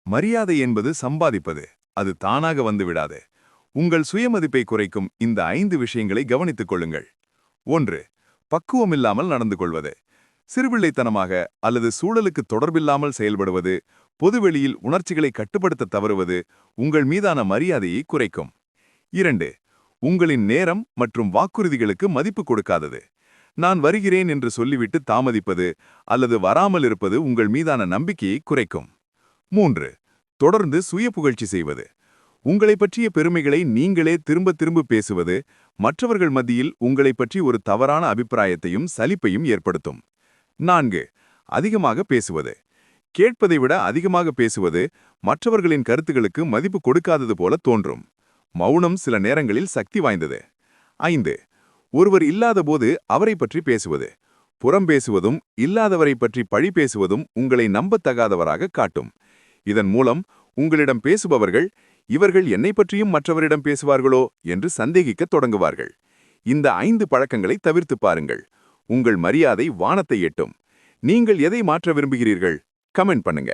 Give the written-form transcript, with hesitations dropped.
மரியாதை என்பது சம்பாதிப்பது. அது தானாக வந்துவிடாது. உங்கள் சுயமதிப்பை குறைக்கும் இந்த 5 விஷயங்களை கவனித்துக் கொள்ளுங்கள். 1. பக்குவமில்லாமல் நடந்து கொள்வது. சிறுபிள்ளைத்தனமாக அல்லது சூழலுக்கு தொடர்பில்லாமல் செயல்படுவது, பொதுவெளியில் உணர்ச்சிகளை கட்டுப்படுத்த தவறுவது உங்கள் மீதான மரியாதையை குறைக்கும். 2. உங்களின் நேரம் மற்றும் வாக்குறுதிகளுக்கு மதிப்பு கொடுக்காதது. நான் வருகிறேன் என்று சொல்லிவிட்டு தாமதிப்பது அல்லது வராமல் இருப்பது உங்கள் மீதான நம்பிக்கையை குறைக்கும். 3. தொடர்ந்து சுய புகழ்ச்சி செய்வது. உங்களைப் பற்றிய பெருமைகளை நீங்களே திரும்ப திரும்ப பேசுவது மற்றவர்கள் மத்தியில் உங்களைப் பற்றி ஒரு தவறான அபிப்பிராயத்தையும் சலிப்பையும் ஏற்படுத்தும். 4. அதிகமாக பேசுவது. கேட்பதை விட அதிகமாக பேசுவது மற்றவர்களின் கருத்துகளுக்கு மதிப்பு கொடுக்காதது போல தோன்றும். மௌனம் சில நேரங்களில் சக்தி வாய்ந்தது. 5. ஒருவர் இல்லாதபோது அவரை பற்றி பேசுவது. புறம் பேசுவதும் இல்லாதவரை பற்றி பழி பேசுவதும் உங்களை நம்பத்தகாதவராக காட்டும். இதன் மூலம் உங்களிடம் பேசுபவர்கள் இவர்கள் என்னை பற்றியும் மற்றவரிடம் பேசுவார்களோ என்று சந்தேகிக்கத் தொடங்குவார்கள். இந்த 5 பழக்கங்களை தவிர்த்து பாருங்கள். உங்கள் மரியாதை வானத்தை எட்டும். நீங்கள் எதை மாற்ற விரும்புகிறீர்கள்? கமெண்ட் பண்ணுங்க.